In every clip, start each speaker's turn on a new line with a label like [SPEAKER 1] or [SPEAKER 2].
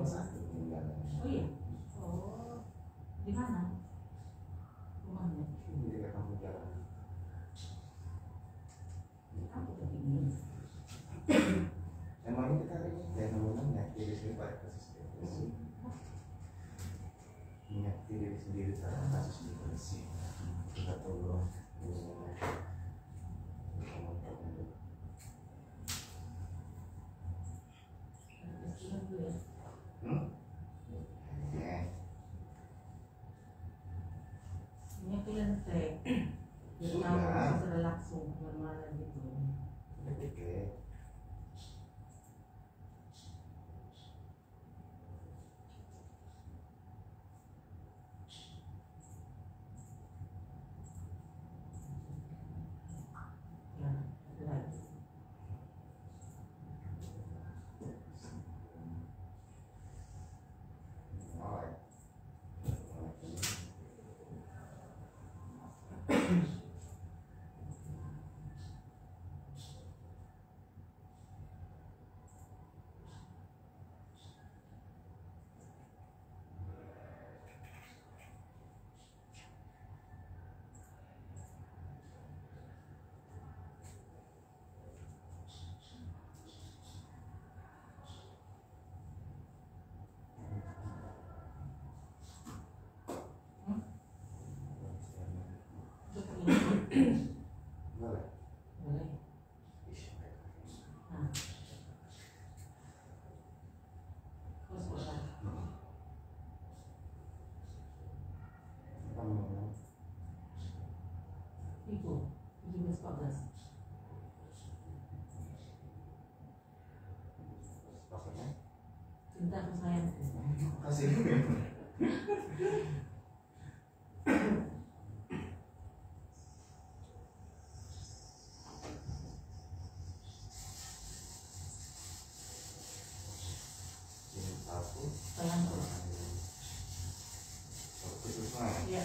[SPEAKER 1] nomor 1 meninggal.
[SPEAKER 2] Oh iya. Oh, di mana rumahnya?
[SPEAKER 1] Di dekat kampung jalan.
[SPEAKER 2] Aku tadi ini.
[SPEAKER 1] Emang kita ini fenomena diri sendiri pada kasus depresi. Menyakiti diri sendiri pada kasus depresi. Kita tolong
[SPEAKER 2] Ini aku lantai. Jadi kamu sudah langsung kemana gitu.
[SPEAKER 1] Oke.
[SPEAKER 2] Ya, ada lagi.
[SPEAKER 1] Boleh.
[SPEAKER 2] Boleh. Nah. Terus boleh. Itu 17-14. Cintaku sayangku.
[SPEAKER 1] Kasih.
[SPEAKER 2] Sayangku. Iya.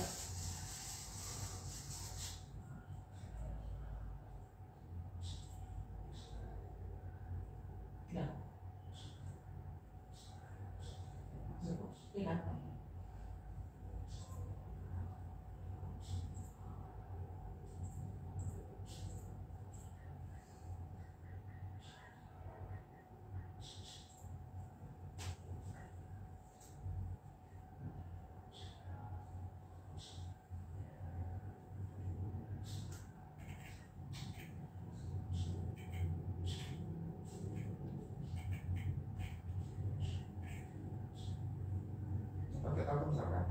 [SPEAKER 2] Ya. Iya.
[SPEAKER 1] Pakai tahu misalkan.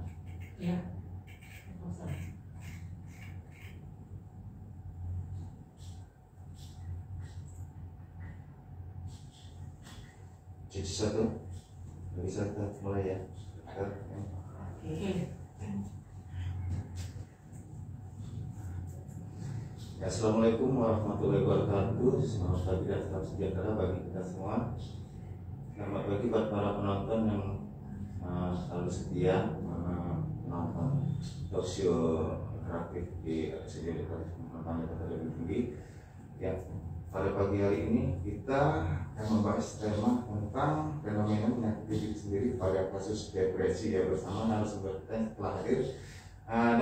[SPEAKER 2] Iya. Bosan.
[SPEAKER 1] Jadi satu, bisa kita mulai ya.
[SPEAKER 2] Oke.
[SPEAKER 1] Assalamualaikum warahmatullahi wabarakatuh. Selamat pagi dan salam sejahtera bagi kita semua. Selamat pagi buat para penonton yang selalu setia menonton talkshow interaktif di RCTI kampanye Kota Lebih Tinggi. Ya, pada pagi hari ini kita akan membahas tema tentang fenomena menyakiti diri sendiri pada kasus depresi ya, bersama narasumber kita yang telah hadir,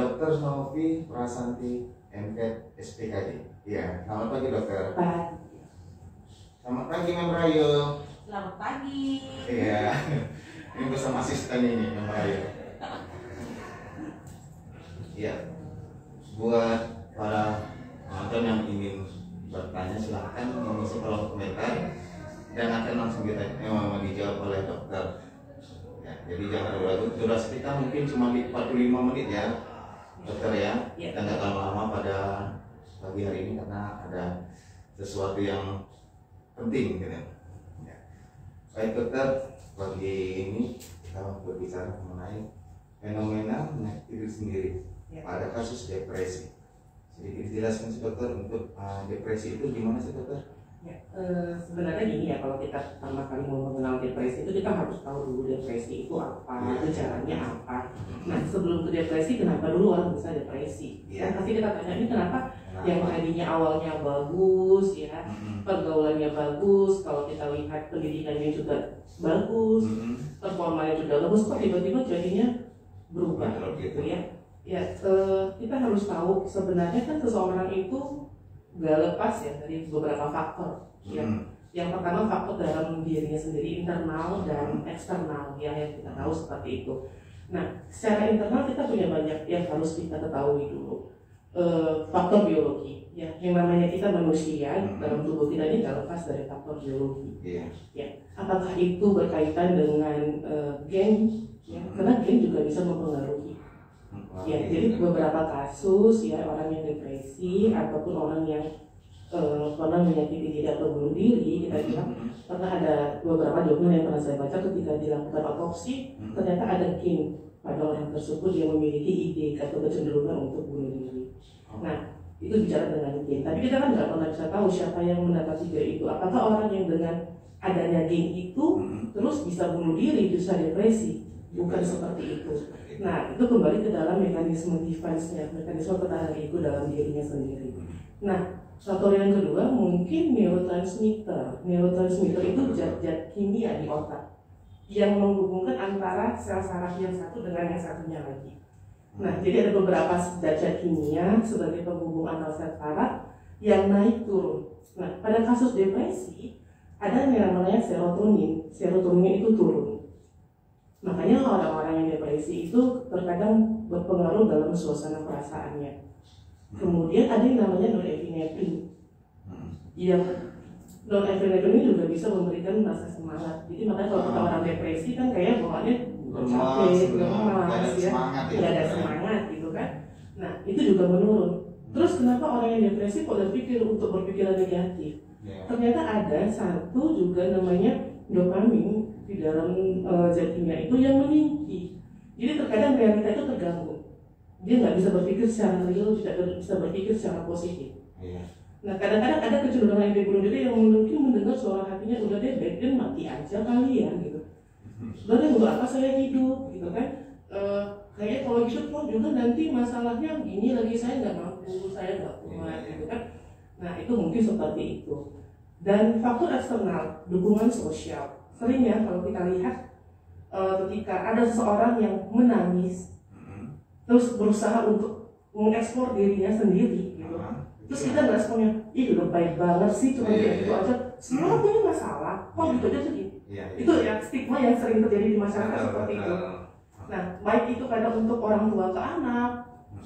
[SPEAKER 1] Dr. Novi Prasanti MK SPKJ. Ya, selamat pagi dokter.
[SPEAKER 2] Pagi.
[SPEAKER 1] Selamat pagi Mem Rayo.
[SPEAKER 2] Selamat pagi.
[SPEAKER 1] Iya, ini bersama asisten ini Mem Rayo. Ya, buat para penonton yang ingin bertanya silahkan mengisi kolom komentar dan akan langsung dijawab oleh dokter. Ya, jadi jangan ragu-ragu. Durasi kita mungkin cuma 45 menit ya, dokter ya. Dan nggak lama-lama pada pagi hari ini karena ada sesuatu yang penting gitu. Ya. Baik dokter, pagi ini kita berbicara mengenai fenomena menyakiti diri sendiri pada kasus depresi. Sedikit dijelaskan sih dokter, untuk depresi itu gimana sih dokter?
[SPEAKER 3] Ya, sebenarnya gini ya, kalau kita pertama kali mau mengenal depresi itu kita harus tahu dulu depresi itu apa, gejalanya apa. Nah sebelum ke depresi, kenapa dulu orang bisa depresi? Kan pasti kita tanya ini kenapa yang tadinya awalnya bagus ya, pergaulannya bagus, kalau kita lihat pendidikannya juga bagus, performanya juga bagus, kok tiba-tiba jadinya berubah gitu ya. Ya, kita harus tahu sebenarnya kan seseorang itu gak lepas ya dari beberapa faktor ya. Yang pertama faktor dalam dirinya sendiri, internal dan eksternal ya, yang kita tahu seperti itu. Nah secara internal kita punya banyak yang harus kita ketahui dulu. Faktor biologi ya, yang namanya kita manusia dalam tubuh kita ini gak lepas dari faktor biologi ya. Apakah itu berkaitan dengan gen ya, karena gen juga bisa mempengaruhi. Ya, jadi beberapa kasus ya orang yang depresi ataupun orang yang pernah menyakiti diri atau bunuh diri, kita bilang pernah ada beberapa dokumen yang pernah saya baca ketika dilakukan otopsi, ternyata ada gen pada orang tersebut yang memiliki ide atau kecenderungan untuk bunuh diri. Nah, itu bicara dengan gen. Tapi kita kan nggak pernah bisa tahu siapa yang mendapati gen itu. Apakah orang yang dengan adanya gen itu terus bisa bunuh diri, bisa depresi? Bukan seperti itu. Nah, itu kembali ke dalam mekanisme defense-nya, mekanisme pertahanan ego dalam dirinya sendiri. Nah, faktor yang kedua mungkin neurotransmitter. Neurotransmitter itu zat-zat kimia di otak yang menghubungkan antara sel saraf yang satu dengan yang satunya lagi. Nah, jadi ada beberapa zat-zat kimia sebagai penghubung antar sel saraf yang naik turun. Nah, pada kasus depresi ada yang namanya serotonin. Serotonin itu turun. Makanya orang-orang yang depresi itu terkadang berpengaruh dalam suasana perasaannya. Kemudian ada yang namanya norepinefrin. Yang norepinefrin ini juga bisa memberikan rasa semangat. Jadi makanya kalau kita orang depresi kan kayak bawaannya capek, lemas, ya, tidak ada semangat gitu kan. Nah itu juga menurun. Terus kenapa orang yang depresi kok berpikir untuk berpikiran negatif? Ternyata ada satu juga namanya dopamin di dalam zat kimia itu yang meninggi. Jadi terkadang realita itu terganggu. Dia nggak bisa berpikir secara real, tidak bisa berpikir secara positif. Nah kadang-kadang ada kecenderungan yang bunuh diri yang mungkin mendengar suara hatinya udah deh, dan mati aja kalian gitu. Sebenarnya untuk apa saya hidup gitu kan? Kayak kalau hidup kok juga nanti masalahnya gini lagi, saya nggak mampu, saya nggak kuat gitu kan. Nah itu mungkin seperti itu. Dan faktor eksternal, dukungan sosial. Seringnya kalau kita lihat ketika ada seseorang yang menangis terus berusaha untuk mengeksplor dirinya sendiri gitu. Terus kita nggak responnya, ih udah baik banget sih, cuma kayak gitu aja. Semua punya masalah, kok gitu aja sih. Itu ya stigma yang sering terjadi di masyarakat seperti itu. Nah, baik itu kadang untuk orang tua ke anak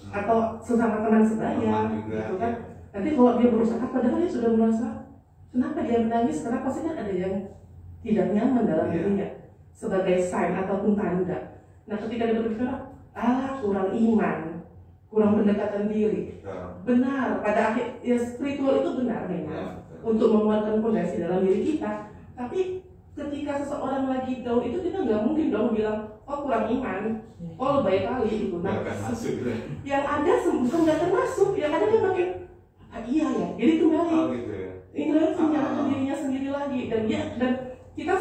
[SPEAKER 3] atau sesama teman sebaya gitu kan. Nanti kalau dia berusaha, padahal dia sudah merasa kenapa dia menangis, karena pasti kan ada yang tidak nyaman dalam dirinya sebagai sign ataupun tanda. Nah ketika dia berpikir, kurang iman, kurang pendekatan diri, benar pada akhir ya spiritual itu benar memang untuk menguatkan fondasi dalam diri kita. Tapi ketika seseorang lagi down itu kita nggak mungkin dong bilang oh kurang iman, oh lebay kali gitu. Nah yang ada bukan nggak termasuk, yang ada dia makin iya ya, jadi kembali Indra menyalahkan dirinya sendiri lagi, dan kita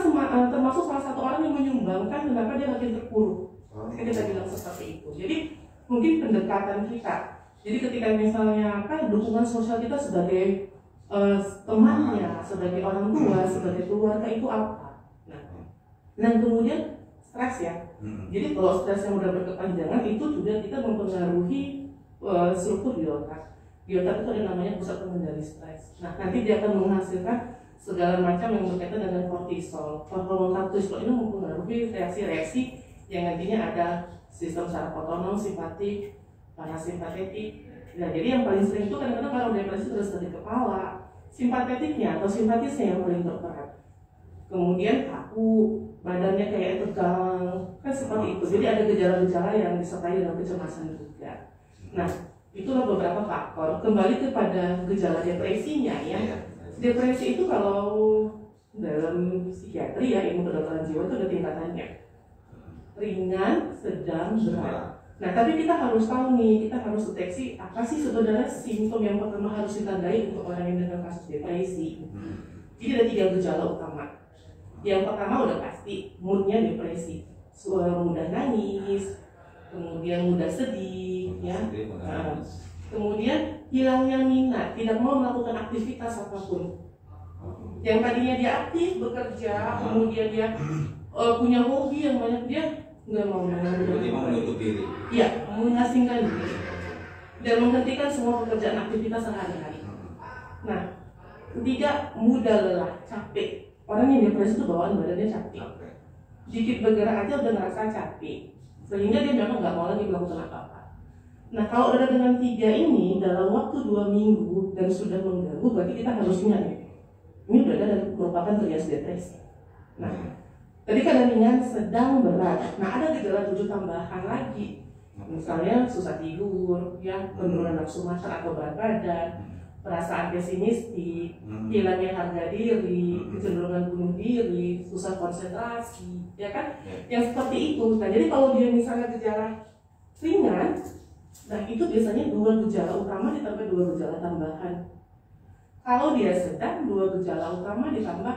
[SPEAKER 3] termasuk salah satu orang yang menyumbangkan kenapa dia makin terpuruk. Kita bilang seperti itu. Jadi mungkin pendekatan kita. Jadi ketika misalnya dukungan sosial kita sebagai temannya, sebagai orang tua, sebagai keluarga itu apa? Nah, dan kemudian stres ya. Jadi kalau stres yang udah berkepanjangan itu juga kita mempengaruhi struktur di otak. Di otak itu ada namanya pusat pengendali stres. Nah, nanti dia akan menghasilkan segala macam yang berkaitan dengan kortisol. Hormon kortisol ini mempengaruhi reaksi-reaksi yang nantinya ada sistem saraf otonom, simpatik, parasimpatetik. Nah, jadi yang paling sering itu kadang-kadang kalau depresi terus dari kepala, simpatetiknya atau simpatisnya yang paling terberat. Kemudian kaku, badannya kayak tegang, kan seperti itu. Jadi ada gejala-gejala yang disertai dengan kecemasan juga. Nah, itulah beberapa faktor. Kembali kepada gejala depresinya ya. Depresi itu kalau dalam psikiatri ya, ilmu kedokteran jiwa itu ada tingkatannya. Ringan, sedang, berat. Nah, tapi kita harus tahu nih, kita harus deteksi apa sih sebenarnya simptom yang pertama harus ditandai untuk orang yang dengan kasus depresi. Jadi ada 3 gejala utama. Yang pertama udah pasti moodnya depresi, mudah nangis, kemudian mudah sedih, ya. Kemudian hilangnya minat, tidak mau melakukan aktivitas apapun. Yang tadinya dia aktif bekerja, kemudian dia punya hobi yang banyak, dia nggak mau
[SPEAKER 1] menutup diri.
[SPEAKER 3] Iya, mengasingkan diri dan menghentikan semua pekerjaan aktivitas sehari-hari. Nah, ketiga, mudah lelah, capek. Orang yang depresi itu bawaan badannya capek. Dikit bergerak aja udah ngerasa capek, sehingga dia memang nggak mau lagi melakukan apa-apa. Nah, kalau udah dengan 3 ini dalam waktu 2 minggu dan sudah mengganggu, berarti kita harus ingat ya, ini udah ada dan merupakan trias depresi. Nah, tadi kan ringan, sedang, berat. Nah, ada gejala 7 tambahan lagi. Misalnya susah tidur, ya, penurunan nafsu makan atau berat badan, perasaan pesimistik, hilangnya harga diri, kecenderungan bunuh diri, susah konsentrasi, ya kan? Yang seperti itu. Nah, jadi kalau dia misalnya gejala ringan, nah itu biasanya 2 gejala utama ditambah 2 gejala tambahan. Kalau dia sedang, 2 gejala utama ditambah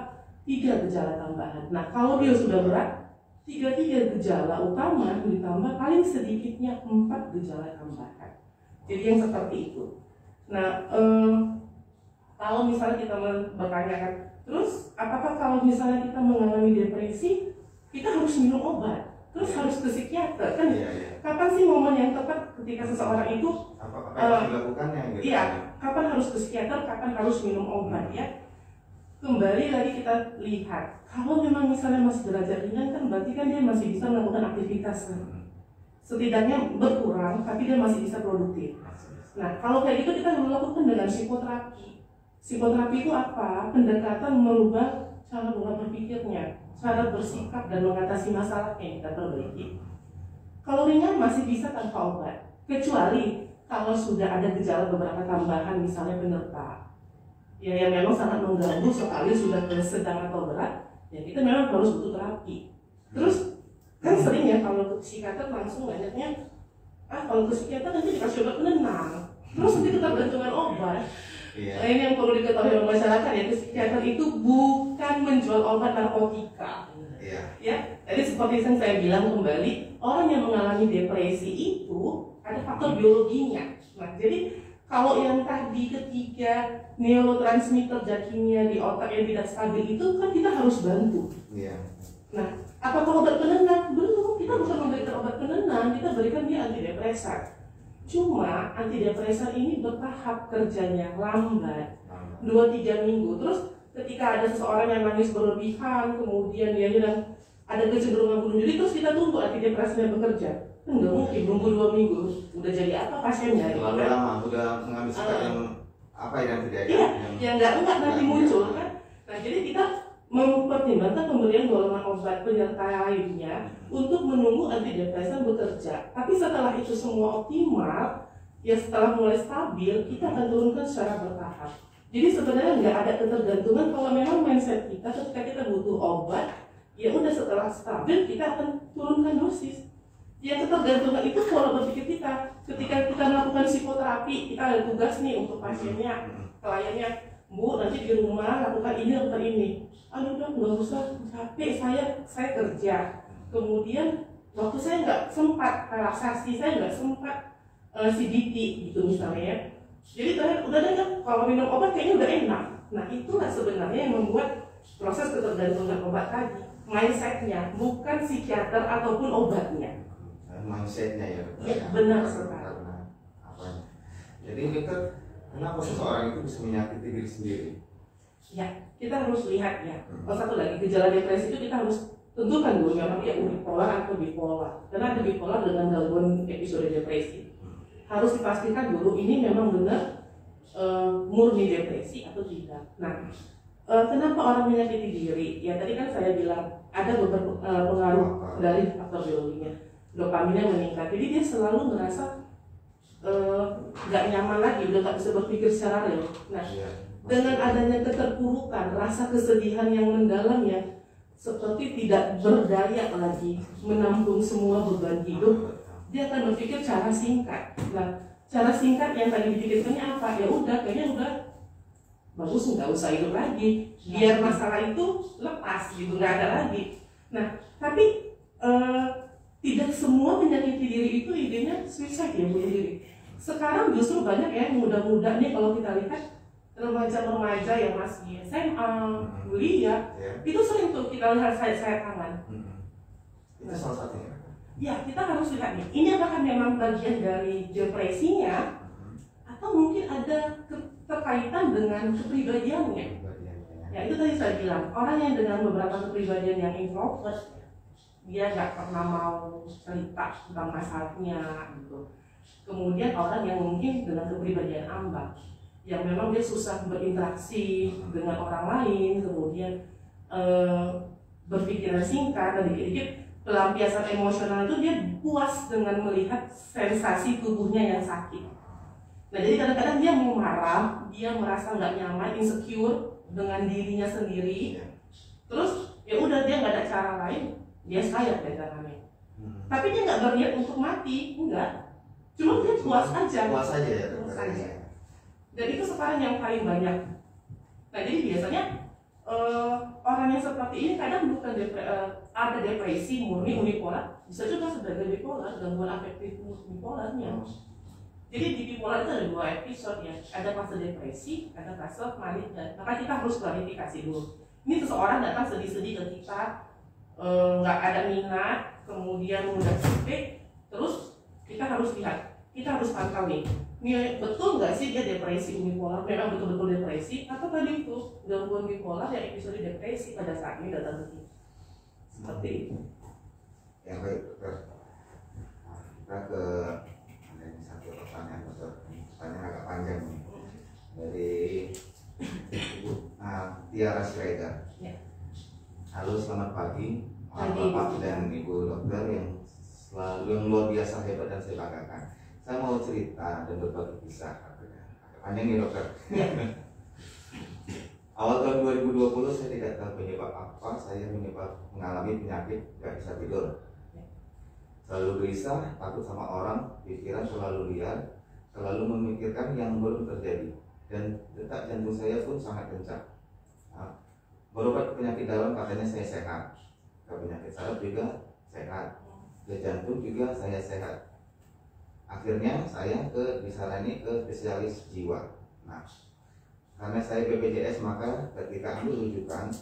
[SPEAKER 3] 3 gejala tambahan. Nah, kalau dia sudah berat, 3 gejala utama ditambah paling sedikitnya 4 gejala tambahan. Jadi yang seperti itu. Nah, kalau misalnya kita bertanyakan, terus apakah kalau misalnya kita mengalami depresi, kita harus minum obat, terus harus ke psikiater, kan? Kapan sih momen yang tepat ketika seseorang itu
[SPEAKER 1] apa yang dilakukannya? Gitu.
[SPEAKER 3] Iya, kapan harus ke psikiater, kapan harus minum obat, ya? Kembali lagi kita lihat, kalau memang misalnya masih derajat ringan kan berarti kan dia masih bisa melakukan aktivitas, kan? Setidaknya berkurang, tapi dia masih bisa produktif. Nah, kalau kayak gitu kita melakukan dengan psikoterapi. Psikoterapi itu apa? Pendekatan merubah cara pola berpikirnya, cara bersikap dan mengatasi masalah yang kita perbaiki. Kalau ringan masih bisa tanpa obat, kecuali kalau sudah ada gejala beberapa tambahan, misalnya penyerta, ya yang memang sangat mengganggu sekali sudah sedang atau berat, ya kita memang harus butuh terapi. Terus kan sering ya kalau ke psikiater langsung banyaknya, kalau ke psikiater nanti dikasih obat penenang, terus nanti ketergantungan obat. Nah, ini yang perlu diketahui oleh masyarakat ya, psikiater itu bukan menjual obat narkotika. Ya, jadi seperti yang saya bilang kembali, orang yang mengalami depresi itu ada faktor biologinya. Nah, jadi kalau yang tadi ketika neurotransmitter kimia di otak yang tidak stabil itu kan kita harus bantu. Nah, apakah obat penenang? Belum, kita bukan memberikan obat penenang, kita berikan dia antidepresan. Cuma antidepresan ini bertahap kerjanya, lambat, 2-3 minggu. Terus ketika ada seseorang yang nangis berlebihan, kemudian dia bilang ada kecenderungan bunuh diri, terus kita tunggu antidepresannya bekerja. Enggak mungkin, nunggu 2 minggu, udah jadi apa pasiennya?
[SPEAKER 1] Terlalu lama, udah mengambil sikap yang apa yang tidak
[SPEAKER 3] iya, yang enggak nanti muncul kan. Nah, jadi kita mempertimbangkan pemberian golongan obat penyerta lainnya untuk menunggu antidepresan bekerja. Tapi setelah itu semua optimal, ya setelah mulai stabil, kita akan turunkan secara bertahap. Jadi sebenarnya nggak ada ketergantungan. Kalau memang mindset kita ketika kita butuh obat, ya udah setelah stabil kita akan turunkan dosis. Yang ketergantungan itu pola berpikir kita. Ketika kita melakukan psikoterapi, kita ada tugas nih untuk pasiennya, kliennya, Bu, nanti di rumah lakukan ini. Aduh, nggak usah, capek saya kerja. Kemudian waktu saya nggak sempat relaksasi, saya nggak sempat CBT gitu misalnya. Jadi udah deh kan, kalau minum obat kayaknya udah enak. Nah, itulah sebenarnya yang membuat proses ketergantungan obat tadi. Mindsetnya, bukan psikiater ataupun obatnya.
[SPEAKER 1] Mindsetnya ya.
[SPEAKER 3] Benar sekali.
[SPEAKER 1] Jadi dokter, kenapa seseorang itu bisa menyakiti diri sendiri?
[SPEAKER 3] Ya, kita harus lihat ya. Satu lagi, gejala depresi itu kita harus tentukan dulu memang dia unipolar atau bipolar. Karena ada bipolar dengan gangguan episode depresi. Harus dipastikan dulu ini memang benar murni depresi atau tidak. Nah, kenapa orang menyakiti diri? Ya tadi kan saya bilang ada beberapa pengaruh dari faktor biologinya. Dopaminnya meningkat, jadi dia selalu merasa nggak nyaman lagi, udah nggak bisa berpikir secara real. Nah, dengan adanya keterpurukan, rasa kesedihan yang mendalam ya, seperti tidak berdaya lagi menampung semua beban hidup, dia akan berpikir cara singkat. Nah, cara singkat yang tadi dipikirkannya apa? Ya udah, kayaknya udah bagus, nggak usah hidup lagi, biar masalah itu lepas gitu, nggak ada lagi. Nah, tapi tidak semua menyakiti diri itu idenya suicide ya, bunuh diri. Sekarang justru banyak ya muda-muda nih, kalau kita lihat remaja-remaja yang masih SMA, kuliah, itu sering tuh kita lihat sayat tangan.
[SPEAKER 1] Itu salah satunya.
[SPEAKER 3] Ya, kita harus lihat nih, ini apakah memang bagian dari depresinya atau mungkin ada keterkaitan dengan kepribadiannya. Ya, itu tadi saya bilang, orang yang dengan beberapa kepribadian yang introvert, dia nggak pernah mau cerita tentang masalahnya gitu. Kemudian orang yang mungkin dengan kepribadian ambak, yang memang dia susah berinteraksi dengan orang lain, kemudian berpikiran singkat dan dikit-dikit pelampiasan emosional itu dia puas dengan melihat sensasi tubuhnya yang sakit. Nah, jadi kadang-kadang dia mau marah, dia merasa nggak nyaman, insecure dengan dirinya sendiri. Terus ya udah, dia nggak ada cara lain, dia sayat deh tangannya. Tapi dia nggak berniat untuk mati, enggak. Cuma dia puas aja.
[SPEAKER 1] Puas aja ya.
[SPEAKER 3] Puas aja. Dan itu sekarang yang paling banyak. Nah, jadi biasanya orang yang seperti ini kadang bukan ada depresi murni unipolar, bisa juga sebagai bipolar, gangguan afektif unipolarnya. Jadi di bipolar itu ada 2 episode ya, ada fase depresi, ada fase maligne. Maka kita harus klarifikasi dulu. Ini seseorang datang sedih-sedih ke kita, nggak ada minat, kemudian mudah capek, terus kita harus lihat, kita harus pantau nih. Ini betul nggak sih dia depresi unipolar, memang betul-betul depresi, atau tadi itu gangguan bipolar yang episode depresi pada saat ini datang ke kita. Seperti itu.
[SPEAKER 1] Ya baik dokter. Kita ke ada satu pertanyaan dokter. Pertanyaan agak panjang nih. Dari Ibu Tiara Schrader.
[SPEAKER 3] Ya.
[SPEAKER 1] Halo, selamat pagi.
[SPEAKER 3] Pagi,
[SPEAKER 1] Bapak
[SPEAKER 3] Bu.
[SPEAKER 1] dan Ibu dokter yang selalu yang luar biasa hebat dan saya banggakan. Saya mau cerita dan berbagi kisah. Agak panjang nih dokter.
[SPEAKER 3] Ya.
[SPEAKER 1] Awal tahun 2020 saya tidak tahu penyebab apa, saya mengalami penyakit gak bisa tidur. Selalu gelisah, takut sama orang, pikiran selalu liar, selalu memikirkan yang belum terjadi, dan detak jantung saya pun sangat kencang. Berobat penyakit dalam katanya saya sehat, ke penyakit saraf juga sehat, ke jantung juga saya sehat. Akhirnya saya disalani ke spesialis jiwa. Nah, karena saya BPJS, maka ketika aku rujukan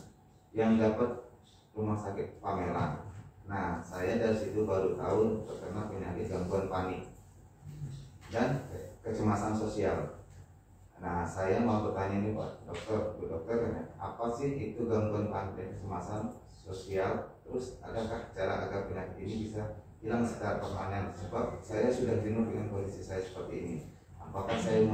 [SPEAKER 1] yang dapat rumah sakit Pameran. Nah, saya dari situ baru tahu terkena penyakit gangguan panik dan kecemasan sosial. Nah, saya mau bertanya nih Pak Dokter, Bu Dokter, apa sih itu gangguan panik dan kecemasan sosial? Terus adakah cara agar penyakit ini bisa hilang secara permanen? Sebab saya sudah jenuh dengan kondisi saya seperti ini. Apakah saya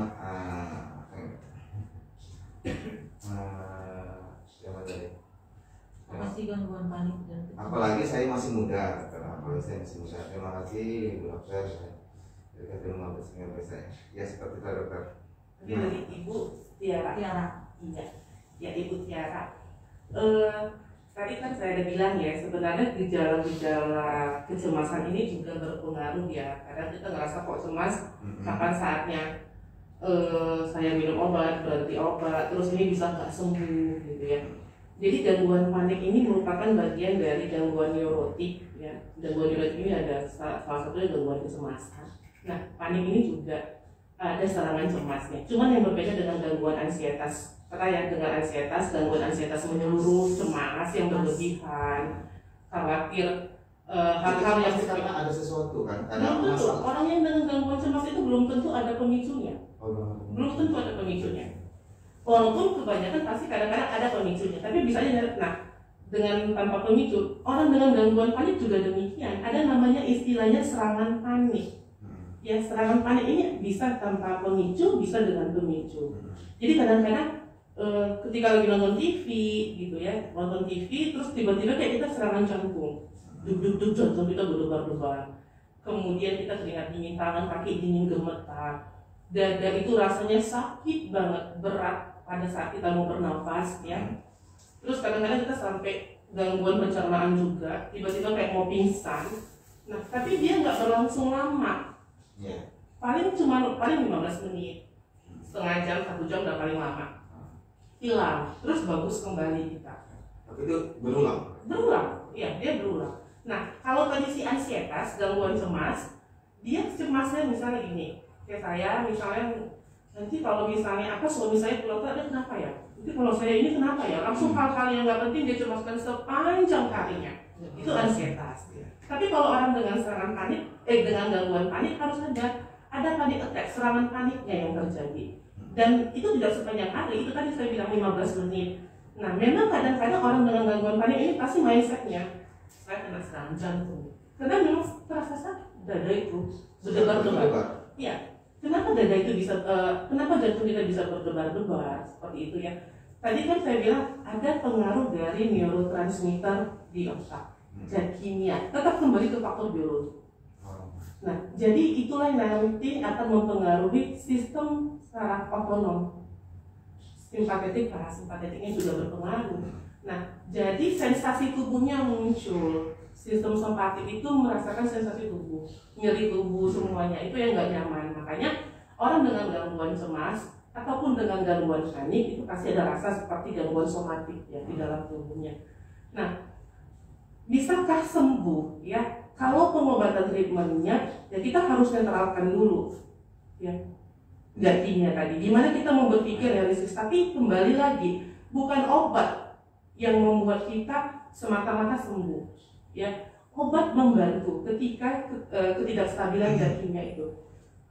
[SPEAKER 2] Apa sih gangguan panik dan kecemasan?
[SPEAKER 1] apalagi saya masih muda, apalagi saya masih muda. Terima kasih Bu Dokter. Terima kasih saya. Ya seperti itu dokter.
[SPEAKER 3] Ini dari Ibu Tiara.
[SPEAKER 2] Tiara.
[SPEAKER 3] Iya, ya Ibu Tiara. Tadi kan saya udah bilang ya, sebenarnya gejala-gejala kecemasan ini juga berpengaruh ya. Kadang kita ngerasa kok cemas, kapan saatnya saya minum obat, berhenti obat, terus ini bisa nggak sembuh gitu ya. Jadi gangguan panik ini merupakan bagian dari gangguan neurotik ya. Gangguan neurotik ini ada salah satunya gangguan kecemasan. Nah, panik ini juga ada serangan cemasnya. Cuman yang berbeda dengan gangguan ansietas. Karena yang dengan ansietas, gangguan ansietas menyeluruh, cemas yang berlebihan, khawatir hal-hal yang
[SPEAKER 1] karena ada sesuatu kan.
[SPEAKER 3] belum tentu. Orang yang dengan gangguan cemas itu belum tentu ada pemicunya. Belum tentu ada pemicunya. Walaupun kebanyakan pasti kadang-kadang ada pemicunya, tapi bisa aja. Nah, dengan tanpa pemicu, orang dengan gangguan panik juga demikian. Ada namanya istilahnya serangan panik. Ya, serangan panik ini bisa tanpa pemicu, bisa dengan pemicu. Jadi kadang-kadang ketika lagi nonton TV gitu ya, nonton TV terus tiba-tiba kayak kita serangan jantung, duk jantung kita berdebar-debar. Kemudian kita keringat dingin, tangan kaki dingin gemetar, dada itu rasanya sakit banget, berat pada saat kita mau bernafas ya. Terus kadang-kadang kita sampai gangguan pencernaan juga, tiba-tiba kayak mau pingsan. Nah, tapi dia nggak berlangsung lama.
[SPEAKER 1] Ya.
[SPEAKER 3] Paling 15 menit, setengah jam, 1 jam udah paling lama. Hilang, terus bagus kembali kita.
[SPEAKER 1] Tapi itu berulang.
[SPEAKER 3] Berulang, iya dia berulang. Nah, kalau tadi si ansietas, gangguan cemas, dia cemasnya misalnya gini, kayak saya misalnya nanti kalau misalnya suami saya pulang tuh ada kenapa ya? Nanti kalau saya ini kenapa ya? Langsung hal-hal yang nggak penting dia cemaskan sepanjang harinya. Itu ansietas. Tapi kalau orang dengan serangan panik, dengan gangguan panik harus ada panik attack, serangan paniknya yang terjadi. Dan itu tidak sepanjang hari, itu tadi saya bilang 15 menit. Nah, memang kadang-kadang orang dengan gangguan panik ini pasti mindsetnya, saya kena serangan jantung. Karena memang terasa sakit, dada itu berdebar-debar. Iya, kenapa dada itu bisa, kenapa jantung kita bisa berdebar-debar seperti itu ya? Tadi kan saya bilang ada pengaruh dari neurotransmitter di otak, zat kimia, tetap kembali ke faktor biologi. Nah, jadi itulah yang nanti akan mempengaruhi sistem saraf otonom. Simpatetik, parasimpatetiknya juga berpengaruh. Nah, jadi sensasi tubuhnya muncul. Sistem simpatik itu merasakan sensasi tubuh, nyeri tubuh semuanya, itu yang nggak nyaman. Makanya orang dengan gangguan cemas ataupun dengan gangguan panik itu pasti ada rasa seperti gangguan somatik ya di dalam tubuhnya. Nah, bisakah sembuh ya? Kalau pengobatan treatmentnya ya kita harus netralkan dulu ya jadinya tadi. Gimana kita mau berpikir realistis, tapi kembali lagi bukan obat yang membuat kita semata-mata sembuh ya. Obat membantu ketika ketidakstabilan zat kimia itu.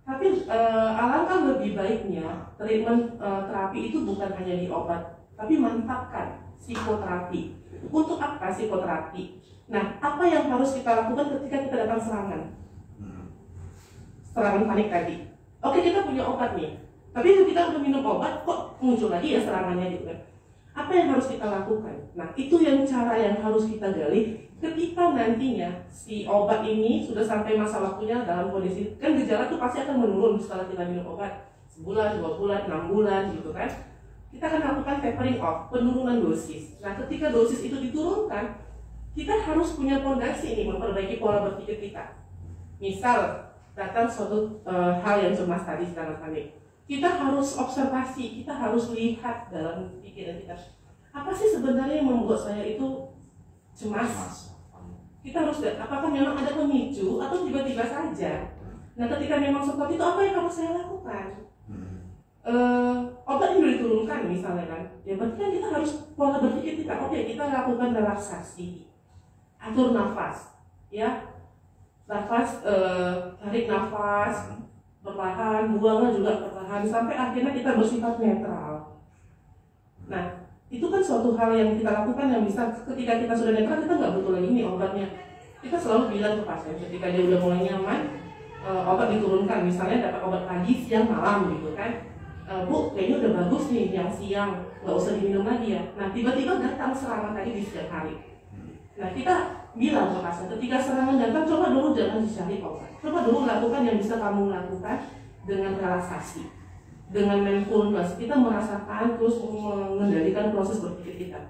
[SPEAKER 3] Tapi alangkah lebih baiknya treatment terapi itu bukan hanya di obat, tapi mantapkan psikoterapi. Untuk apa psikoterapi? Nah, apa yang harus kita lakukan ketika kita datang serangan panik tadi? Oke, kita punya obat nih, tapi kita udah minum obat kok muncul lagi ya serangannya gitu kan. Apa yang harus kita lakukan? Nah, itu yang cara yang harus kita gali ketika nantinya si obat ini sudah sampai masa waktunya dalam kondisi, kan gejala itu pasti akan menurun setelah kita minum obat sebulan, 2 bulan, 6 bulan gitu kan. Kita akan lakukan tapering off, penurunan dosis. Nah, ketika dosis itu diturunkan, kita harus punya fondasi ini, memperbaiki pola berpikir kita. Misal datang suatu hal yang cemas tadi, serangan panik, kita harus observasi, kita harus lihat dalam pikiran kita, apa sih sebenarnya yang membuat saya itu cemas? Kita harus lihat apakah memang ada pemicu atau tiba-tiba saja. Nah, ketika memang seperti itu, apa yang harus saya lakukan? Obat ini diturunkan misalnya kan, ya berarti kan kita harus pola berpikir kita. Oke, kita lakukan relaksasi, atur nafas, ya, nafas, tarik nafas perlahan, buangnya juga perlahan, sampai akhirnya kita bersifat netral. Nah, itu kan suatu hal yang kita lakukan yang bisa ketika kita sudah netral, kita nggak butuh lagi nih obatnya. Kita selalu bilang ke pasien ketika dia udah mulai nyaman, obat diturunkan, misalnya dapat obat pagi, siang, malam gitu kan. Bu, kayaknya udah bagus nih yang siang, nggak usah diminum lagi ya. Nah, tiba-tiba datang serangan tadi di siang hari. Nah, kita bilang ke pasien, ketika serangan datang, coba dulu jangan dicari obat. Coba dulu lakukan yang bisa kamu lakukan dengan relaksasi, dengan mindfulness. Kita merasakan terus mengendalikan proses berpikir kita.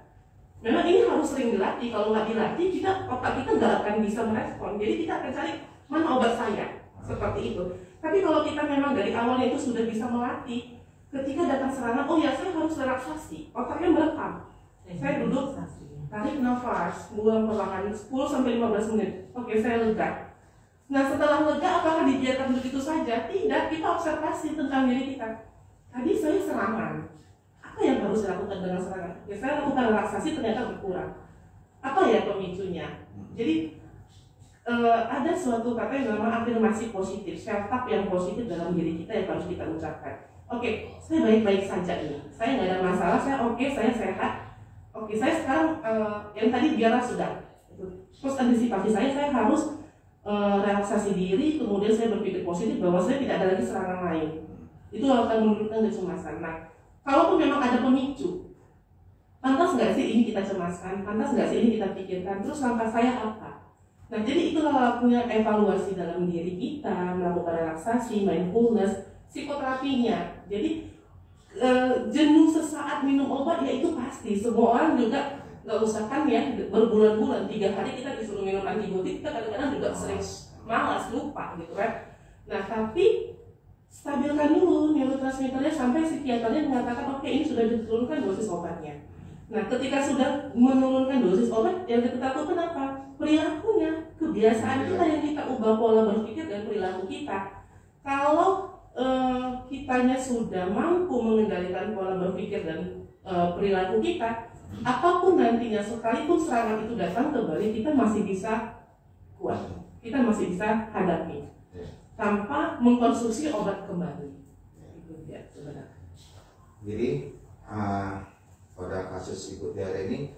[SPEAKER 3] Memang ini harus sering dilatih. Kalau nggak dilatih, otak kita nggak akan bisa merespon. Jadi kita akan cari mana obat saya, seperti itu. Tapi kalau kita memang dari awalnya itu sudah bisa melatih, ketika datang serangan, oh ya saya harus relaksasi, otaknya merekam. Saya duduk, tarik nafas, buang perlahan 10-15 menit. Oke, saya lega. Nah, setelah lega, apakah dibiarkan begitu saja? Tidak, kita observasi tentang diri kita. Tadi saya serangan. Apa yang harus saya lakukan dengan serangan? Ya, saya lakukan relaksasi, ternyata berkurang. Apa ya pemicunya? Jadi, ada suatu kata yang namanya afirmasi positif, self-talk yang positif dalam diri kita yang harus kita ucapkan. Oke, saya baik-baik saja ini. Saya nggak ada masalah, saya oke, saya sehat. Oke, saya sekarang yang tadi biarlah sudah. Terus antisipasi saya harus relaksasi diri, kemudian saya berpikir positif bahwa saya tidak ada lagi serangan lain. Itu akan menurunkan kecemasan. Nah, kalaupun memang ada pemicu, pantas nggak sih ini kita cemaskan? Pantas nggak sih ini kita pikirkan? Terus langkah saya apa? Nah, jadi itulah lakunya evaluasi dalam diri kita, melakukan relaksasi, mindfulness, psikoterapinya. Jadi jenuh sesaat minum obat ya itu pasti, semua orang juga nggak usah kan ya berbulan-bulan 3 hari kita disuruh minum antibiotik, kita kadang-kadang juga sering malas lupa gitu kan. Nah tapi stabilkan dulu neurotransmitternya sampai psikiaternya mengatakan oke, ini sudah diturunkan dosis obatnya. Nah ketika sudah menurunkan dosis obat, yang kita lakukan apa? Perilakunya, kebiasaan kita yang kita ubah pola berpikir dan perilaku kita. Kalau kitanya sudah mampu mengendalikan pola berpikir dan perilaku kita, apapun nantinya sekalipun serangan itu datang kembali, kita masih bisa kuat, kita masih bisa hadapi tanpa mengkonsumsi obat kembali. Itu dia sebenarnya.
[SPEAKER 1] Jadi pada kasus ibu diare ini,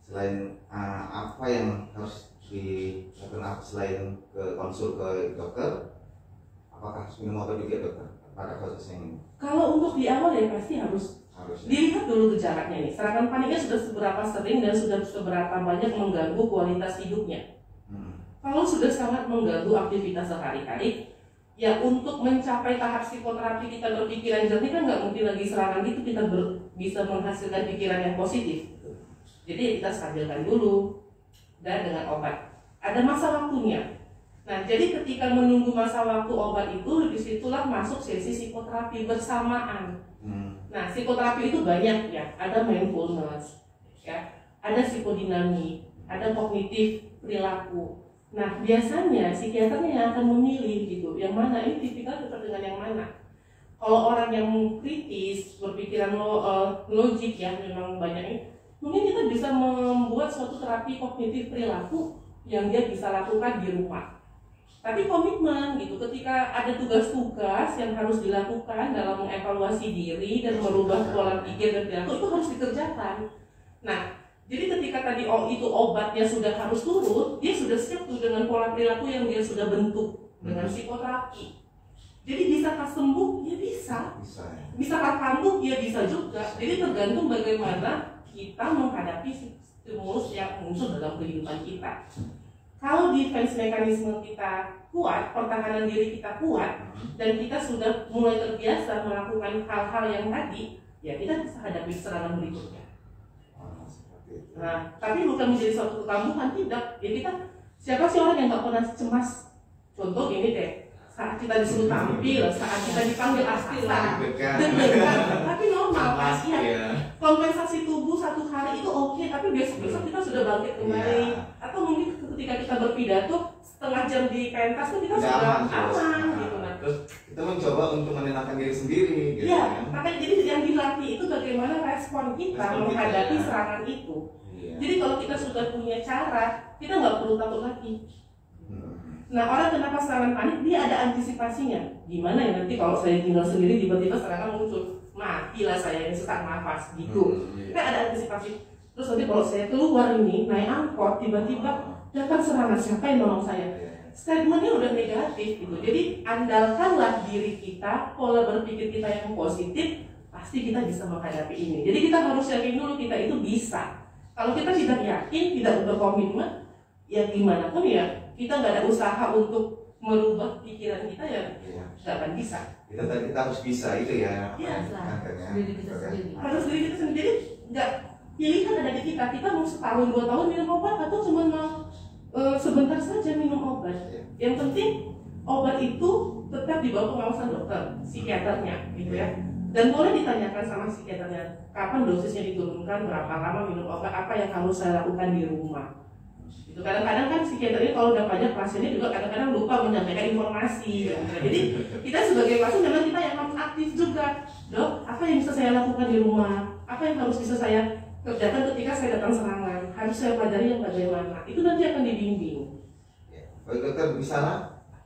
[SPEAKER 1] selain apa yang harus dilakukan selain ke konsul ke dokter, apakah harus minum obat juga dokter pada kasus ini?
[SPEAKER 3] Kalau untuk di awal ya pasti harus dilihat dulu gejalanya nih. Serangan paniknya sudah seberapa sering dan sudah seberapa banyak mengganggu kualitas hidupnya. Kalau sudah sangat mengganggu aktivitas sehari-hari, ya untuk mencapai tahap psikoterapi kita berpikiran jernih kan nggak mungkin lagi serangan gitu kita bisa menghasilkan pikiran yang positif. Jadi kita stabilkan dulu dan dengan obat. Ada masa waktunya. Nah, jadi ketika menunggu masa waktu obat itu, disitulah masuk sesi psikoterapi bersamaan. Nah, psikoterapi itu banyak ya, ada mindfulness, ya, ada psikodinamik, ada kognitif perilaku. Nah, biasanya psikiaternya yang akan memilih gitu, yang mana ini tipikal cocok dengan yang mana. Kalau orang yang kritis, berpikiran logik ya, memang banyaknya, mungkin kita bisa membuat suatu terapi kognitif perilaku yang dia bisa lakukan di rumah. Tapi komitmen gitu, ketika ada tugas-tugas yang harus dilakukan dalam mengevaluasi diri dan merubah pola pikir dan perilaku, itu harus dikerjakan. Nah, jadi ketika tadi itu obatnya sudah harus turun, dia sudah siap tuh dengan pola perilaku yang dia sudah bentuk dengan psikoterapi. Jadi bisakah sembuh? Ya bisa. Bisakah kambuh? Ya bisa juga. Jadi tergantung bagaimana kita menghadapi stimulus yang muncul dalam kehidupan kita. Kalau defense mekanisme kita kuat, pertahanan diri kita kuat, dan kita sudah mulai terbiasa melakukan hal-hal yang tadi, ya kita bisa hadapi serangan berikutnya. Nah, tapi bukan menjadi suatu kekambuhan, tidak. Ya kita, siapa sih orang yang nggak pernah cemas? Contoh ini deh, saat kita disuruh tampil, saat kita dipanggil atasan, deg-degan, tapi normal, kasihan. Kompensasi tubuh 1 hari itu oke, tapi besok-besok kita sudah bangkit kembali. Atau mungkin ketika kita berpidato setengah jam di pentas tuh kita sudah aman gitu. Nah,
[SPEAKER 1] terus kita mencoba untuk menenangkan diri sendiri gitu.
[SPEAKER 3] Iya, makanya jadi yang dilatih itu bagaimana respon kita menghadapi serangan itu. Jadi kalau kita sudah punya cara, kita nggak perlu takut lagi. Nah, orang kenapa serangan panik, dia ada antisipasinya. Gimana ya nanti kalau saya tinggal sendiri tiba-tiba serangan muncul, matilah saya, ini sesak nafas gitu. Kita ada antisipasi. Terus nanti kalau saya keluar ini naik angkot, tiba-tiba datang serangan, siapa yang nolong saya? Statementnya udah negatif gitu. Jadi andalkanlah diri kita, pola berpikir kita yang positif, pasti kita bisa menghadapi ini. Jadi kita harus yakin dulu kita itu bisa. Kalau kita tidak yakin, tidak berkomitmen, ya gimana pun ya kita nggak ada usaha untuk merubah pikiran kita, ya nggak akan bisa.
[SPEAKER 1] Kita harus bisa itu ya.
[SPEAKER 3] Iya,
[SPEAKER 2] diri kita sendiri.
[SPEAKER 3] Harus diri kita sendiri. Nggak, pilihan ada di kita. Kita mau setahun 2 tahun minum obat atau cuma mau sebentar saja minum obat. Yang penting obat itu tetap di bawah pengawasan dokter, psikiaternya, gitu ya. Dan boleh ditanyakan sama psikiaternya kapan dosisnya diturunkan, berapa lama minum obat, apa yang harus saya lakukan di rumah. Itu kadang-kadang kan psikiaternya kalau udah banyak pasiennya juga kadang-kadang lupa menyampaikan informasi. Jadi kita sebagai pasien memang kita yang harus aktif juga. Dok, apa yang bisa saya lakukan di rumah? Apa yang harus bisa saya kerjakan ketika saya datang serangan? Harus saya pelajari yang bagaimana? Itu nanti akan dibimbing.
[SPEAKER 1] Baik dokter, misalnya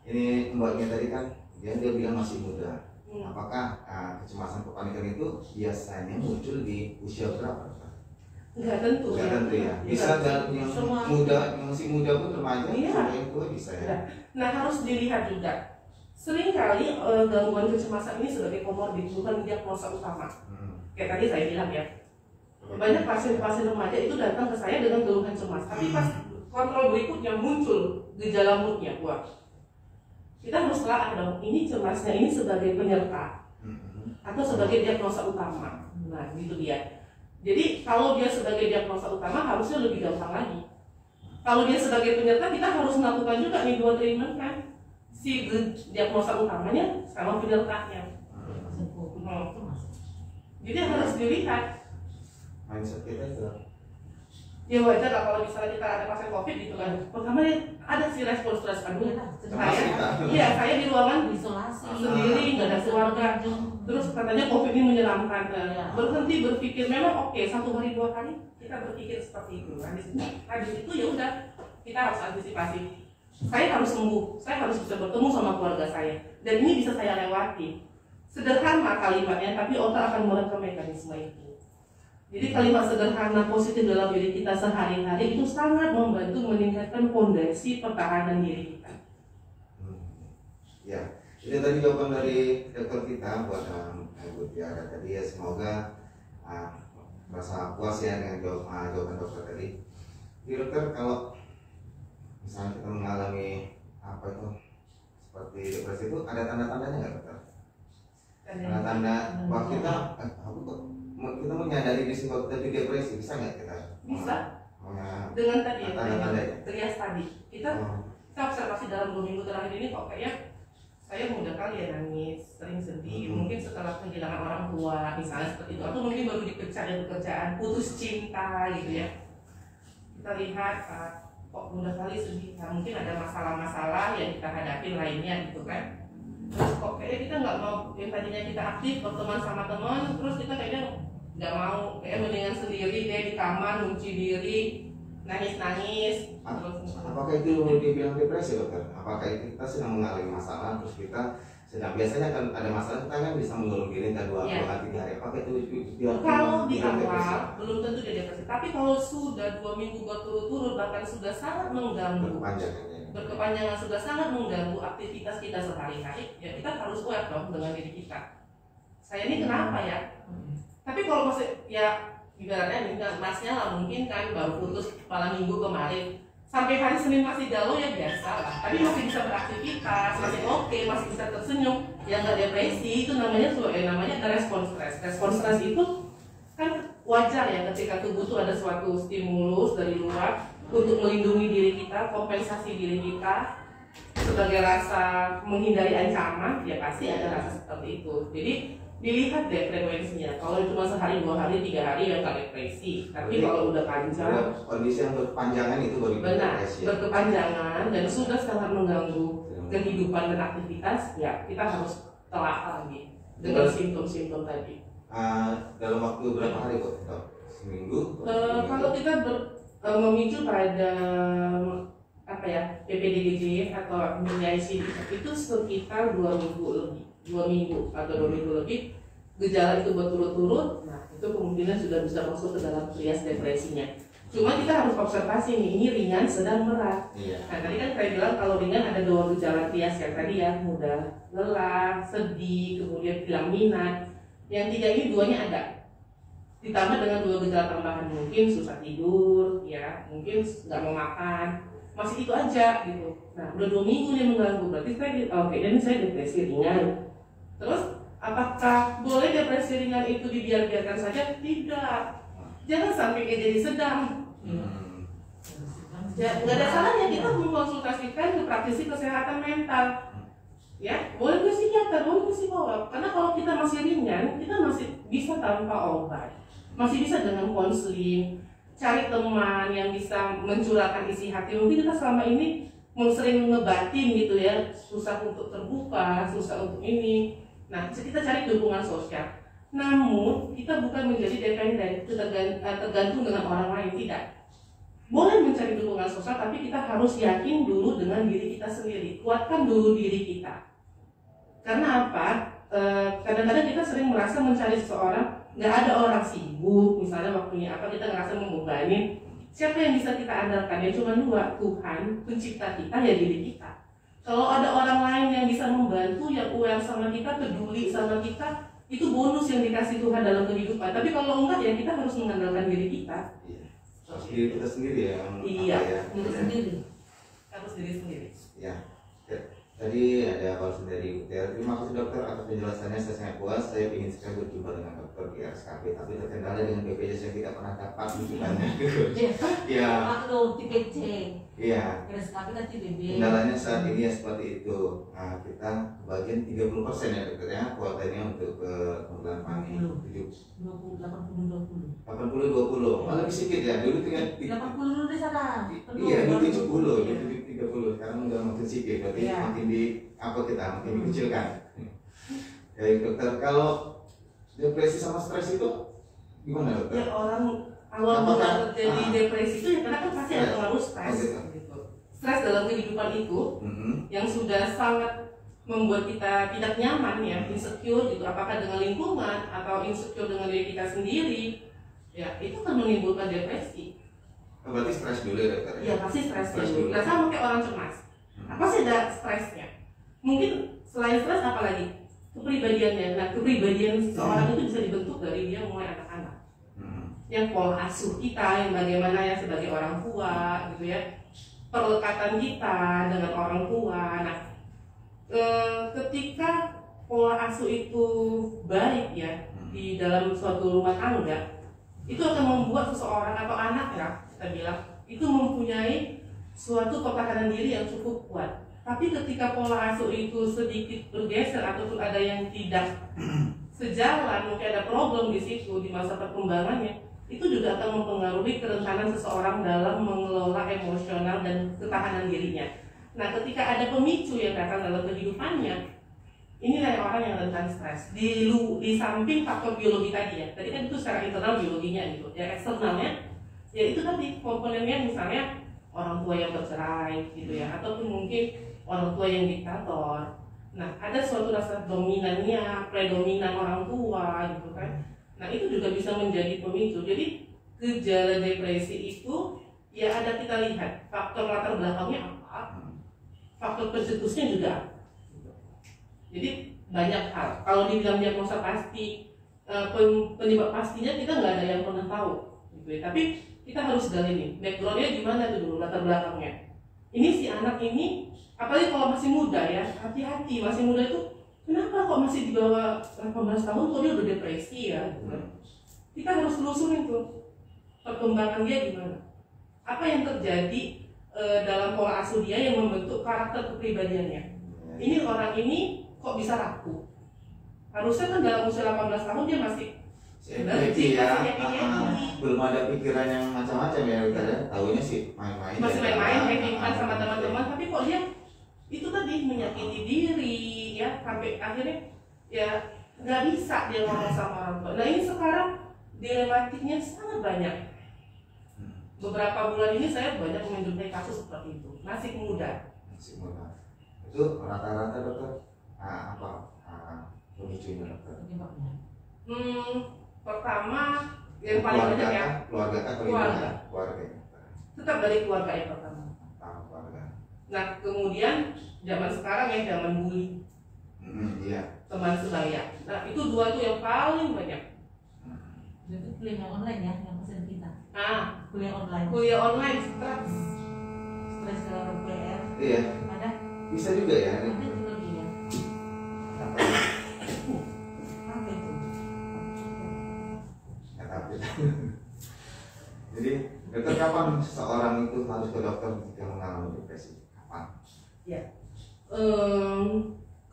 [SPEAKER 1] ini mbaknya tadi kan dia bilang masih muda. Apakah kecemasan kepanikan itu biasanya muncul di usia berapa?
[SPEAKER 3] Enggak tentu
[SPEAKER 1] ya. Ya. Bisa dan yang
[SPEAKER 2] Semua.
[SPEAKER 1] muda, yang masih muda pun remaja,
[SPEAKER 3] Iya.
[SPEAKER 1] sampai yang tua bisa ya.
[SPEAKER 3] Nah, harus dilihat juga. Seringkali gangguan kecemasan ini sebagai komorbid, bukan diagnosa utama. Kayak tadi saya bilang ya, banyak pasien-pasien remaja itu datang ke saya dengan keluhan cemas, tapi pas kontrol berikutnya muncul gejala moodnya, wah, kita harus telah dong, ini cemasnya ini sebagai penyerta atau sebagai diagnosa utama. Nah, gitu dia. Jadi kalau dia sebagai diagnosa utama harusnya lebih gampang lagi. Kalau dia sebagai penyerta, kita harus melakukan juga nih 2 treatment kan, si diagnosa utamanya sama penyertanya. Jadi harus dilihat.
[SPEAKER 1] Mindset kita itu.
[SPEAKER 3] Ya wajar lah kalau misalnya kita ada pasien COVID gitu kan. Pertama ada si respon stres, aduh saya di ruangan
[SPEAKER 2] isolasi
[SPEAKER 3] sendiri, nggak ada keluarga. Terus katanya COVID ini menyeramkan. Berhenti berpikir, memang oke, 1 hari 2 hari kita berpikir seperti itu. Habis itu ya udah, kita harus antisipasi. Saya harus sembuh, saya harus bisa bertemu sama keluarga saya, dan ini bisa saya lewati. Sederhana kalimatnya, tapi otak akan merekam mekanisme itu. Jadi kalimat sederhana positif dalam diri kita sehari-hari itu sangat membantu meningkatkan fondasi pertahanan diri kita.
[SPEAKER 1] Ya, itu tadi jawaban dari dokter kita buat Bu Tiara tadi ya, semoga merasa puas ya dengan jawaban dokter tadi. Jadi dokter, kalau misalnya kita mengalami apa itu seperti depresi itu, ada tanda-tandanya nggak dokter? Tanda-tanda bahwa kita kita menyadari di bahwa kita di depresi, bisa nggak kita?
[SPEAKER 3] Bisa. Dengan tadi
[SPEAKER 1] tanda-tanda ya?
[SPEAKER 3] trias tadi, kita observasi dalam 2 minggu terakhir ini kok kayaknya saya mudah kali ya nangis, sering sedih, mungkin setelah kehilangan orang tua misalnya seperti itu, atau mungkin baru dipecat dari pekerjaan, putus cinta gitu ya. Kita lihat kok mudah kali sedih, mungkin ada masalah-masalah yang kita hadapi lainnya gitu kan. Terus kok kayaknya kita nggak mau, yang tadinya kita aktif berteman sama teman, terus kita kayaknya nggak mau, kayak mendingan sendiri deh di kamar, kunci diri, nangis-nangis.
[SPEAKER 1] Apakah itu dibilang depresi dokter? Apakah kita sedang mengalami masalah, terus kita sedang, biasanya kan ada masalah kita kan bisa mengurung diri dan 2 hari 3 hari. Apakah itu
[SPEAKER 3] kalau di awal belum tentu dia depresi, tapi kalau sudah 2 minggu berturut-turut bahkan sudah sangat mengganggu, berkepanjangan, sudah sangat mengganggu aktivitas kita sehari-hari, ya kita harus aware dong dengan diri kita. Saya ini kenapa ya? Tapi kalau masih ya ibaratnya masnya lah, mungkin kan baru putus malam minggu kemarin, sampai hari Senin masih galau ya biasa lah, tapi masih bisa beraktivitas, masih oke, masih bisa tersenyum, ya nggak depresi. Itu namanya ada respon stres. Respon stres itu kan wajar ya, ketika tubuh tuh ada suatu stimulus dari luar untuk melindungi diri kita, kompensasi diri kita sebagai rasa menghindari ancaman, ya pasti ada rasa seperti itu. Jadi dilihat deh frekuensinya. Kalau cuma sehari, 2 hari, 3 hari ya nggak depresi. Tapi kalau udah panjang,
[SPEAKER 1] kondisi yang berkepanjangan itu baru depresi.
[SPEAKER 3] Berkepanjangan dan sudah sangat mengganggu kehidupan dan aktivitas, ya kita harus telah lagi dengan simptom-simptom tadi.
[SPEAKER 1] Dalam waktu berapa hari kok? Seminggu?
[SPEAKER 3] Kalau kita memicu pada apa ya, PPDGJ atau ICD itu sekitar 2 minggu lebih. 2 minggu atau 2 minggu lebih gejala itu berturut-turut, nah itu kemungkinan sudah bisa masuk ke dalam trias depresinya. Cuma kita harus observasi nih, ini ringan, sedang, berat. Nah tadi kan saya bilang kalau ringan ada 2 gejala trias yang tadi ya, mudah lelah, sedih, kemudian hilang minat. Yang 3 ini 2-nya ada, ditambah dengan 2 gejala tambahan, mungkin susah tidur, ya mungkin nggak mau makan, masih itu aja gitu. Nah udah 2 minggu dia mengganggu, berarti saya depresi ringan. Terus apakah boleh depresi ringan itu dibiarkan saja? Tidak. Jangan sampai jadi sedang. Ya, nggak ada salahnya kita mengkonsultasikan ke praktisi kesehatan mental. Ya, boleh ke psikiater, boleh ke psikolog. Karena kalau kita masih ringan, kita masih bisa tanpa obat, masih bisa dengan konseling, cari teman yang bisa mencurahkan isi hati. Mungkin kita selama ini sering ngebatin gitu ya, susah untuk terbuka, susah untuk ini. Nah, kita cari dukungan sosial. Namun, kita bukan menjadi dependen, tergantung dengan orang lain, tidak. Boleh mencari dukungan sosial, tapi kita harus yakin dulu dengan diri kita sendiri. Kuatkan dulu diri kita. Karena apa? Kadang-kadang kita sering merasa mencari seseorang, nggak ada orang sibuk, misalnya waktunya apa, kita ngerasa membebani. Siapa yang bisa kita andalkan? Ya cuma 2, Tuhan, pencipta kita, ya diri kita. Kalau ada orang lain yang bisa membantu, yang aware sama kita, peduli sama kita, itu bonus yang dikasih Tuhan dalam kehidupan. Tapi kalau enggak, ya kita harus mengandalkan diri kita.
[SPEAKER 1] Harus diri kita sendiri ya.
[SPEAKER 3] Iya,
[SPEAKER 1] ya?
[SPEAKER 3] diri sendiri. Harus diri sendiri.
[SPEAKER 1] Ya. Tadi ada konsul dari UTR. Terima kasih dokter atas penjelasannya, saya sangat puas. Saya ingin sekali berjumpa dengan dokter di RSKP, tapi terkendala dengan BPJS yang tidak pernah dapat rujukannya. Ya.
[SPEAKER 2] Waktu tiket C.
[SPEAKER 1] Iya.
[SPEAKER 2] RSKP kan TBB.
[SPEAKER 1] Kendalanya saat ini ya seperti itu. Nah, kita bagian 30% ya dokter ya, kuotanya untuk ke kemudian panik 80-20. Malah lebih sedikit ya. Dulu tinggal
[SPEAKER 2] 80 dulu di sana.
[SPEAKER 1] iya, dulu 70, dulu 30. Sekarang udah makin sedikit, berarti
[SPEAKER 2] Iya.
[SPEAKER 1] makin di apa kita makin dikecilkan. Baik dokter, kalau depresi sama stres itu gimana dokter?
[SPEAKER 3] Ya orang awal mula terjadi depresi itu ya karena kan pasti ada pengaruh stres. Gitu. Stres dalam kehidupan itu yang sudah sangat membuat kita tidak nyaman ya, insecure gitu, apakah dengan lingkungan atau insecure dengan diri kita sendiri, ya itu akan menimbulkan depresi.
[SPEAKER 1] Berarti stres dulu ya dokter?
[SPEAKER 3] Ya pasti stres
[SPEAKER 1] dulu.
[SPEAKER 3] dulu. Nah sama kayak orang cemas. Apa sih ada stresnya? Mungkin selain stres apa lagi? Kepribadiannya. Nah kepribadian seseorang itu bisa dibentuk dari dia mulai anak-anak. Yang pola asuh kita, yang bagaimana ya sebagai orang tua gitu ya, perlekatan kita dengan orang tua. Nah ketika pola asuh itu baik ya di dalam suatu rumah tangga, itu akan membuat seseorang atau anak ya kita bilang itu mempunyai suatu pertahanan diri yang cukup kuat. Tapi ketika pola asuh itu sedikit bergeser ataupun ada yang tidak sejalan, mungkin ada problem di situ di masa perkembangannya, itu juga akan mempengaruhi kerentanan seseorang dalam mengelola emosional dan ketahanan dirinya. Nah, ketika ada pemicu yang datang dalam kehidupannya, inilah yang orang yang rentan stres. Di samping faktor biologi tadi ya, tadi kan itu secara internal biologinya gitu. Ya eksternalnya, ya itu tadi komponennya misalnya orang tua yang bercerai gitu ya, ataupun mungkin orang tua yang diktator. Nah, ada suatu rasa dominannya, predominan orang tua gitu kan. Nah, itu juga bisa menjadi pemicu. Jadi gejala depresi itu ya ada kita lihat faktor latar belakangnya apa, faktor pencetusnya juga. Jadi banyak hal. Kalau dibilang diagnosa pasti, penyebab pastinya kita nggak ada yang pernah tahu, gitu ya. Tapi kita harus gali nih, backgroundnya gimana tuh dulu, latar belakangnya. Ini si anak ini, apalagi kalau masih muda ya, hati-hati. Masih muda itu, kenapa kok masih di bawah 18 tahun kok dia udah depresi ya? Gitu. Kita harus telusurin tuh perkembangan dia gimana. Apa yang terjadi dalam pola asuh dia yang membentuk karakter kepribadiannya. Ini orang ini kok bisa rapuh? Harusnya kan dalam usia 18 tahun dia masih
[SPEAKER 1] happy ya, belum ada pikiran yang macam-macam ya, tahunya sih main-main.
[SPEAKER 3] Masih main-main, happy fun sama teman-teman, tapi kok dia itu tadi menyakiti diri ya, sampai akhirnya ya nggak bisa dia ngomong sama orang tua. Nah ini sekarang dilematiknya sangat banyak. Beberapa bulan ini saya banyak menjumpai kasus seperti itu, masih muda.
[SPEAKER 1] Itu rata-rata dokter apa pemicunya dokter?
[SPEAKER 3] Pertama yang paling banyak ya
[SPEAKER 1] keluarga.
[SPEAKER 3] Tetap dari keluarga yang pertama.
[SPEAKER 1] Keluarga.
[SPEAKER 3] Nah kemudian zaman sekarang ya zaman bully,
[SPEAKER 1] iya.
[SPEAKER 3] teman sebaya. Nah itu dua tuh yang paling banyak.
[SPEAKER 2] Itu kuliah yang online ya, yang pesan kita.
[SPEAKER 3] Kuliah online stres
[SPEAKER 2] dalam PR.
[SPEAKER 1] Iya.
[SPEAKER 2] Ada.
[SPEAKER 1] Bisa juga ya.
[SPEAKER 2] Ada juga dia.
[SPEAKER 1] Apa
[SPEAKER 2] itu?
[SPEAKER 1] Jadi dokter, kapan seseorang itu harus ke dokter jika mengalami depresi? Kapan?
[SPEAKER 3] Ya.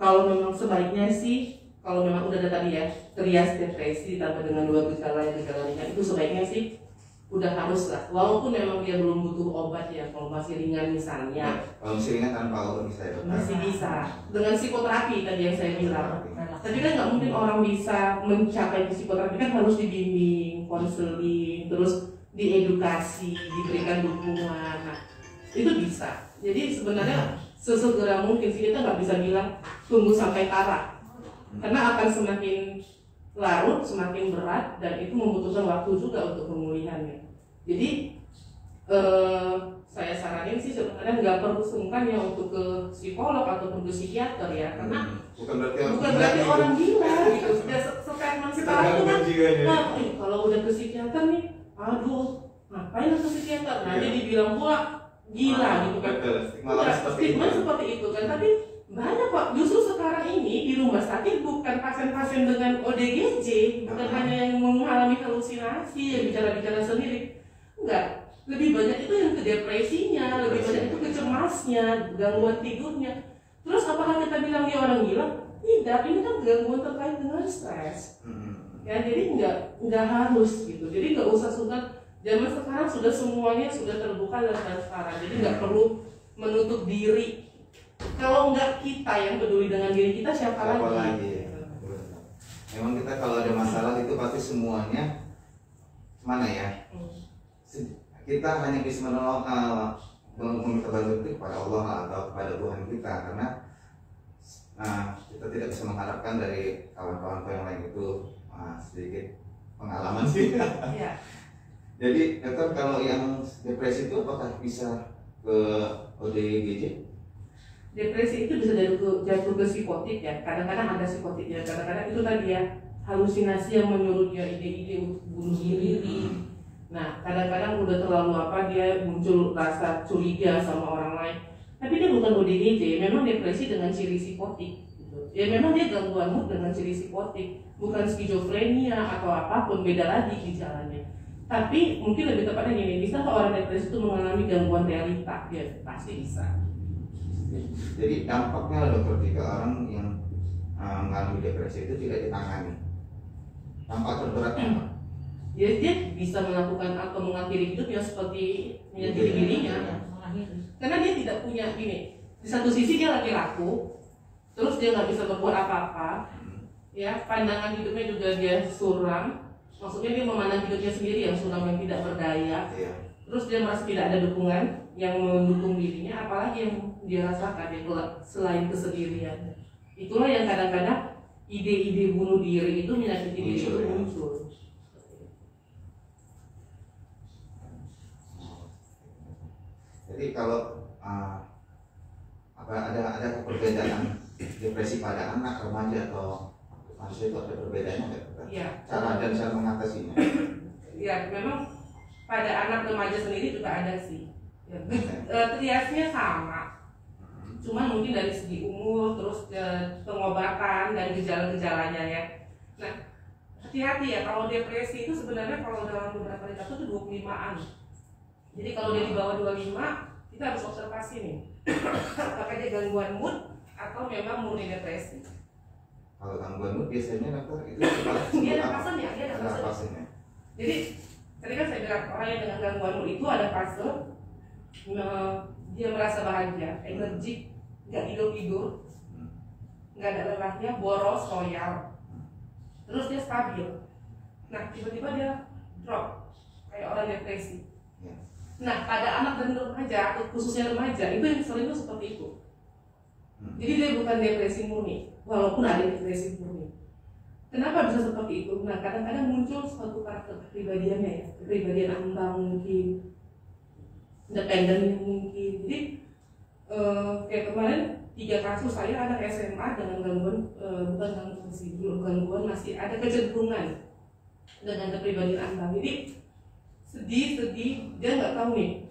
[SPEAKER 3] Kalau memang sebaiknya sih, kalau memang udah ada tadi ya trias depresi ditambah dengan dua gejala ringan, itu sebaiknya sih udah harus lah. Walaupun memang dia belum butuh obat ya, kalau masih ringan misalnya.
[SPEAKER 1] Kalau masih ringan tanpa obat bisa ya dokter?
[SPEAKER 3] Masih bisa dengan psikoterapi tadi yang saya bilang. Tapi kan nggak mungkin orang bisa mencapai psikoterapi, kan harus dibimbing, konseling, terus diedukasi, diberikan dukungan. Nah, itu bisa. Jadi sebenarnya sesegera mungkin sih, kita nggak bisa bilang tunggu sampai parah, karena akan semakin larut, semakin berat, dan itu membutuhkan waktu juga untuk pemulihannya. Jadi saya saranin sih sebenarnya nggak perlu sungkan ya untuk ke psikolog ataupun ke psikiater ya, karena
[SPEAKER 1] bukan
[SPEAKER 3] berarti orang gila gitu. Statement sekarang itu kan, kalau udah ke psikiater nih, aduh ngapain ke psikiater? Nanti dibilang pula gila gitu kan.
[SPEAKER 1] Stigma
[SPEAKER 3] Stigma seperti itu kan, tapi Banyak Pak, justru sekarang ini di rumah sakit bukan pasien-pasien dengan ODGJ, bukan hanya yang mengalami halusinasi, yang bicara-bicara sendiri. Enggak, lebih banyak itu yang ke depresinya, lebih banyak itu ke cemasnya, gangguan tidurnya. Terus apakah kita bilang dia orang gila? Tidak, ini kan gangguan terkait dengan stres. Ya, jadi nggak harus gitu. Jadi nggak usah sungkan. Zaman sekarang sudah semuanya sudah terbuka dan transparan. Jadi nggak perlu menutup diri. Kalau nggak kita yang peduli dengan diri kita, siapa lagi?
[SPEAKER 1] Memang kita kalau ada masalah itu pasti semuanya mana ya? Kita hanya bisa menolong meminta bantuan itu kepada Allah atau kepada Tuhan kita, karena kita tidak bisa mengharapkan dari kawan-kawan yang lain itu sedikit pengalaman sih.
[SPEAKER 3] Ya.
[SPEAKER 1] Jadi dokter, kalau yang depresi itu apakah bisa ke ODGJ?
[SPEAKER 3] Depresi itu bisa jatuh ke psikotik ya. Kadang-kadang ada psikotiknya, kadang-kadang itu tadi ya, halusinasi yang menyuruh dia ide-ide untuk bunuh diri. Nah, kadang-kadang udah terlalu dia muncul rasa curiga sama orang lain. Tapi dia bukan ODGJ, memang depresi dengan ciri psikotik gitu. Ya memang dia gangguan mood dengan ciri psikotik, bukan skizofrenia atau apapun, beda lagi gejalanya. Tapi mungkin lebih tepatnya gini, bisa nggak orang depresi itu mengalami gangguan realita? Ya pasti bisa.
[SPEAKER 1] Jadi dampaknya dokter jika orang yang mengalami depresi itu tidak ditangani, dampak terberatnya apa?
[SPEAKER 3] Ya dia bisa melakukan atau mengakhiri hidupnya seperti menyakiti dirinya. Karena dia tidak punya gini. Di satu sisi dia lagi laku, terus dia nggak bisa berbuat apa-apa. Ya, pandangan hidupnya juga dia suram. Maksudnya dia memandang hidupnya sendiri yang suram, yang tidak berdaya. Terus dia merasa tidak ada dukungan yang mendukung dirinya, apalagi yang dia rasakan selain kesendirian. Itulah yang kadang-kadang ide-ide bunuh diri itu menyakiti diri itu muncul.
[SPEAKER 1] Jadi kalau ada perbedaan depresi pada anak, remaja atau manusia itu ada perbedaannya nggak?
[SPEAKER 3] Ya.
[SPEAKER 1] Cara dan cara mengatasinya.
[SPEAKER 3] Ya, memang pada anak remaja sendiri juga ada sih. Ya, triasnya sama. Cuman mungkin dari segi umur, terus pengobatan dan gejala-gejalanya ya. Nah, hati-hati ya, kalau depresi itu sebenarnya kalau dalam beberapa literatur itu 25-an. Jadi kalau dia di bawah 25, kita harus observasi nih. Apakah dia gangguan mood atau memang murni depresi?
[SPEAKER 1] Kalau gangguan mood biasanya dokter itu
[SPEAKER 3] dia ada fasenya,
[SPEAKER 1] ada fasenya.
[SPEAKER 3] Jadi tadi kan saya bilang orang yang dengan gangguan mood itu ada fase dia merasa bahagia, energik, nggak tidur, nggak ada lelahnya, boros, royal, terus dia stabil. Nah tiba-tiba dia drop kayak orang depresi. Nah pada anak dan remaja, khususnya remaja itu yang sering itu seperti itu. Jadi dia bukan depresi murni, walaupun ada depresi murni. Kenapa bisa seperti itu? Nah kadang-kadang muncul suatu karakter kepribadiannya ya, kepribadian ambang mungkin, independen mungkin. Jadi kayak kemarin 3 kasus saya anak SMA dengan gangguan bukan gangguan sih, belum gangguan, masih ada kecenderungan dengan kepribadian ambang. Jadi sedih, dia nggak tahu nih.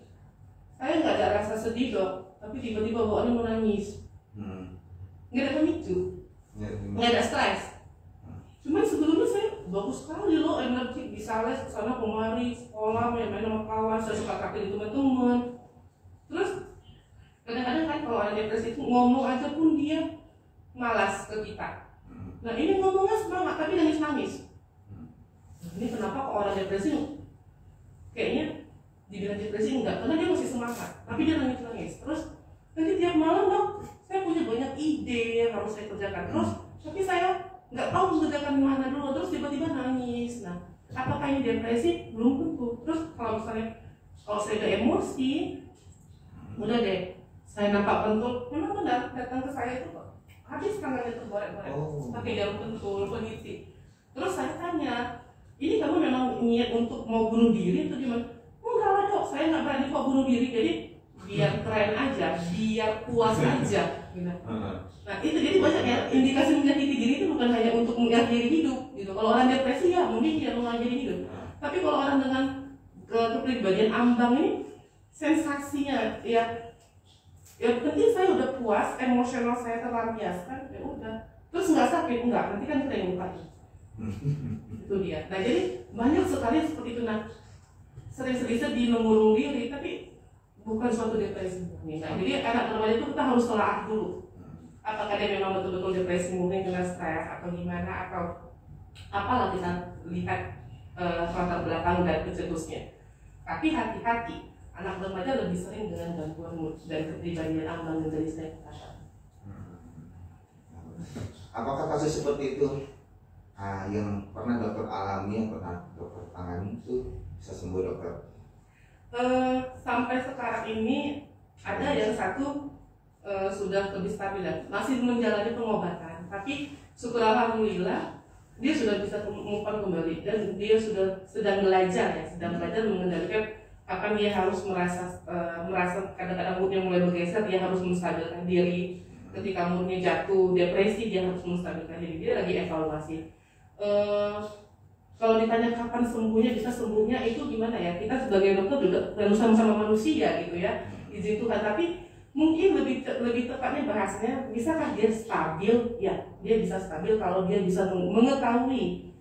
[SPEAKER 3] Saya nggak ada rasa sedih dok, tapi tiba-tiba bawaannya menangis. Nggak ada pemicu, nggak ada stres. Cuman sebelumnya saya bagus sekali loh, energi, bisa les kesana kemari, sekolah, main-main sama kawan, saya suka traktir teman-teman. Terus kadang-kadang kan kalau orang depresi itu ngomong aja pun dia malas ke kita. Nah ini ngomongnya semangat tapi nangis-nangis. Ini kenapa kok orang depresi kayaknya dibilang depresi enggak, karena dia masih semangat tapi dia nangis-nangis. Terus nanti tiap malam dok, saya punya banyak ide yang harus saya kerjakan. Terus tapi saya nggak tahu mengerjakan mana dulu, terus tiba-tiba nangis. Nah apakah ini depresi? Belum tentu. Terus kalau misalnya kalau saya udah emosi, udah deh saya nampak pentul, memang benar datang ke saya itu kok habis tangannya tergorek-gorek, pakai jarum pentul, peniti. Terus saya tanya, ini kamu memang niat untuk mau bunuh diri atau gimana? Enggak lah dok, saya nggak berani kok bunuh diri, jadi biar keren aja, biar puas aja. Gitu. Nah itu jadi banyak ya indikasi menyakiti diri itu bukan hanya untuk mengakhiri hidup gitu. Kalau orang depresi ya mungkin dia mengakhiri hidup. Tapi kalau orang dengan kepribadian ambang ini sensasinya ya Ya penting saya udah puas, emosional saya terlampiaskan, ya udah. Terus nggak sakit, enggak, nanti kan kering lagi. Itu dia. Nah jadi banyak sekali seperti itu. Nah sering-sering sedih, mengurung diri, tapi bukan suatu depresi murni. Nah jadi anak remaja itu kita harus telaah dulu. Apakah dia memang betul-betul depresi murni karena stres atau gimana, atau apalah kita lihat latar belakang dan pencetusnya. Tapi hati-hati, anak remaja lebih sering dengan gangguan mood dan kepribadian ambang dan dari saya katakan.
[SPEAKER 1] Apakah kasus seperti itu yang pernah dokter alami, yang pernah dokter tangani itu bisa sembuh, dokter?
[SPEAKER 3] Sampai sekarang ini ada yang satu sudah lebih stabil, masih menjalani pengobatan, tapi syukur alhamdulillah dia sudah bisa move on kembali dan dia sudah sedang belajar mengendalikan kapan dia harus merasa kadang-kadang moodnya mulai bergeser, dia harus menstabilkan diri. Ketika moodnya jatuh depresi, dia harus menstabilkan diri, dia lagi evaluasi. Kalau ditanya kapan sembuhnya, bisa sembuhnya itu gimana ya? Kita sebagai dokter juga sama-sama manusia gitu ya, izin Tuhan. Tapi mungkin lebih tepatnya bahasanya, bisakah dia stabil? Ya, dia bisa stabil kalau dia bisa mengetahui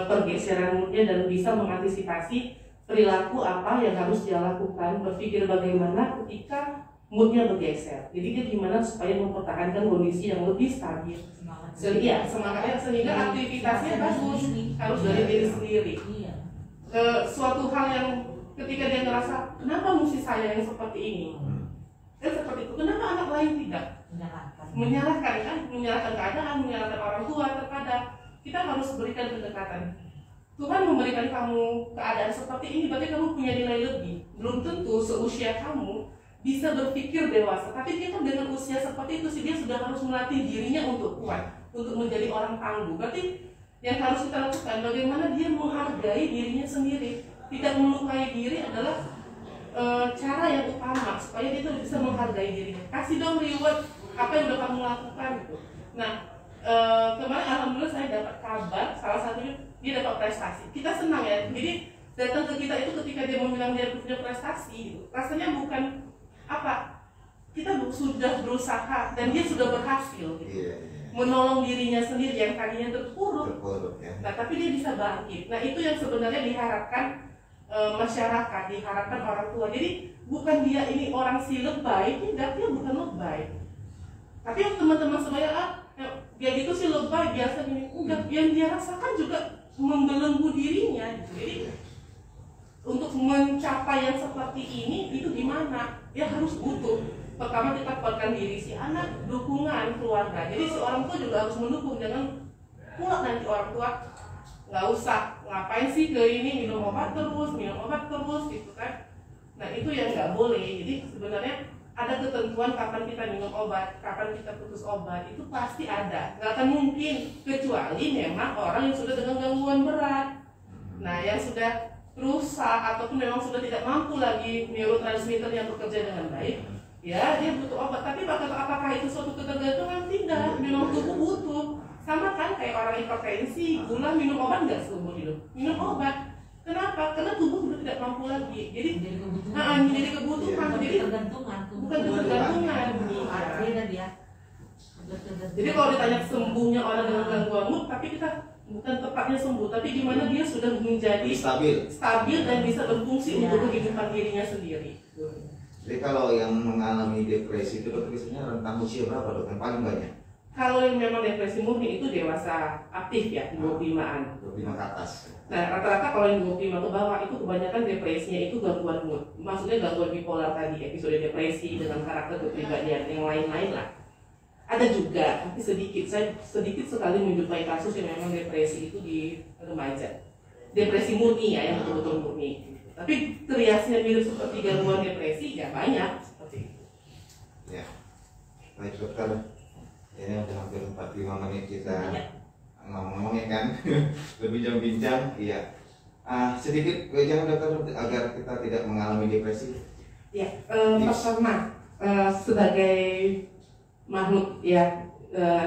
[SPEAKER 3] pergeseran moodnya dan bisa mengantisipasi perilaku apa yang harus dia lakukan, berpikir bagaimana ketika moodnya bergeser. Jadi dia gimana supaya mempertahankan kondisi yang lebih stabil. Semangatnya sehingga aktivitasnya bagus, harus dari diri sendiri. Suatu hal yang ketika dia ngerasa kenapa mesti saya yang seperti ini, seperti itu, kenapa anak lain tidak? Menyalahkan keadaan, menyalahkan orang tua. Terkadang kita harus berikan pendekatan. Tuhan memberikan kamu keadaan seperti ini, berarti kamu punya nilai lebih. Belum tentu seusia kamu bisa berpikir dewasa, tapi dia kan dengan usia seperti itu sih, dia sudah harus melatih dirinya untuk kuat, untuk menjadi orang tangguh. Berarti yang harus kita lakukan, bagaimana dia menghargai dirinya sendiri. Tidak melukai diri adalah cara yang utama supaya dia bisa menghargai dirinya. Kasih dong reward apa yang udah kamu lakukan gitu. Nah kemarin alhamdulillah saya dapat kabar, salah satunya dia dapat prestasi. Kita senang ya. Jadi datang ke kita itu ketika dia bilang dia punya prestasi gitu. Rasanya bukan apa, kita sudah berusaha dan dia sudah berhasil gitu. Menolong dirinya sendiri yang tadinya terpuruk ya. Nah tapi dia bisa bangkit. Nah itu yang sebenarnya diharapkan masyarakat, diharapkan orang tua. Jadi bukan dia ini orang si lebay, tidak, dia bukan lebay. Tapi yang teman-teman semuanya dia gitu sih lebay biasa gini, enggak, yang dia rasakan juga membelenggu dirinya gitu. Jadi untuk mencapai yang seperti ini itu gimana? Ya harus butuh. Pertama kita kuatkan diri si anak, dukungan keluarga. Jadi si orang tua juga harus mendukung, jangan pula nanti orang tua nggak usah ngapain sih ke ini minum obat terus gitu kan. Nah itu yang nggak boleh. Jadi sebenarnya ada ketentuan kapan kita minum obat, kapan kita putus obat, itu pasti ada. Nggak akan mungkin kecuali memang orang yang sudah dengan gangguan berat. Nah yang sudah rusak ataupun memang sudah tidak mampu lagi neurotransmitter yang bekerja dengan baik, ya dia butuh obat. Tapi apakah itu suatu ketergantungan? Tidak, memang tubuh butuh. Sama kan kayak orang hipertensi, gula, minum obat nggak seumur hidup? Minum obat. Kenapa? Karena tubuh sudah tidak mampu lagi. Jadi menjadi kebutuhan. Jadi
[SPEAKER 2] ketergantungan.
[SPEAKER 3] Bukan ketergantungan.
[SPEAKER 2] Beda dia.
[SPEAKER 3] Jadi kalau ditanya sembuhnya orang dengan gangguan mood, tapi kita bukan tepatnya sembuh, tapi gimana dia sudah menjadi stabil dan bisa berfungsi untuk kehidupan dirinya sendiri.
[SPEAKER 1] Jadi kalau yang mengalami depresi itu dokter biasanya rentang usia berapa dok? Yang paling banyak?
[SPEAKER 3] Kalau yang memang depresi murni itu dewasa aktif ya, 25-an.
[SPEAKER 1] 25 ke atas.
[SPEAKER 3] Nah rata-rata kalau yang 25 ke bawah itu kebanyakan depresinya itu gangguan mood. Maksudnya gangguan bipolar tadi, episode depresi dengan karakter kepribadian yang lain-lain lah. Ada juga, tapi saya sedikit sekali menjumpai kasus yang memang depresi itu di remaja. Depresi murni ya, yang betul-betul murni. Tapi teriasnya mirip seperti gangguan depresi ya banyak seperti itu.
[SPEAKER 1] Ya, baik dokter. Ini udah hampir 45 menit kita ngomongnya kan, berbincang-bincang. Iya. Sedikit jangan dokter agar kita tidak mengalami depresi.
[SPEAKER 3] Ya, pertama sebagai makhluk ya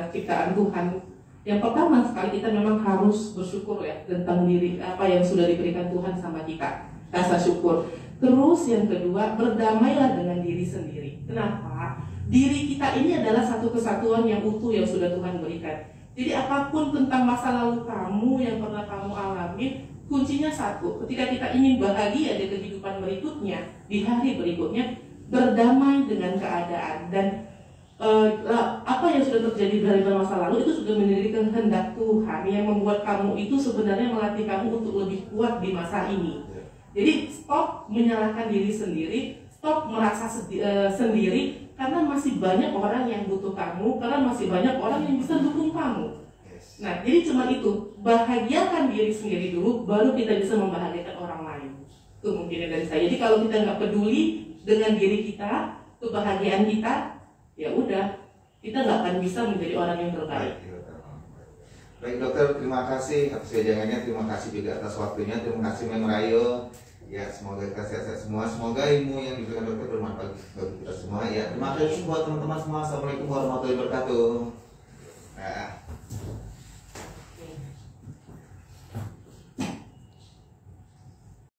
[SPEAKER 3] ciptaan Tuhan, yang pertama sekali kita memang harus bersyukur ya tentang diri apa yang sudah diberikan Tuhan sama kita, rasa syukur. Terus yang kedua, berdamailah dengan diri sendiri. Kenapa? Diri kita ini adalah satu kesatuan yang utuh yang sudah Tuhan berikan. Jadi apapun tentang masa lalu kamu yang pernah kamu alami, kuncinya satu. Ketika kita ingin bahagia di kehidupan berikutnya, di hari berikutnya, berdamai dengan keadaan. Dan apa yang sudah terjadi dari masa lalu itu sudah menjadi kehendak Tuhan yang membuat kamu itu sebenarnya melatih kamu untuk lebih kuat di masa ini. Jadi stop menyalahkan diri sendiri, stop merasa sendiri, karena masih banyak orang yang butuh kamu, karena masih banyak orang yang bisa dukung kamu. Nah, jadi cuma itu, bahagiakan diri sendiri dulu, baru kita bisa membahagiakan orang lain. Itu mungkin dari saya. Jadi kalau kita nggak peduli dengan diri kita, kebahagiaan kita, ya udah, kita nggak akan bisa menjadi orang yang terbaik.
[SPEAKER 1] Baik dokter, terima kasih atas wejangannya, terima kasih juga atas waktunya, terima kasih Mem Rayo. Ya, semoga kita sehat semua, semoga ilmu yang diberikan dokter bermanfaat bagi kita semua. Ya, terima kasih buat teman-teman semua. Assalamualaikum warahmatullahi wabarakatuh. Nah.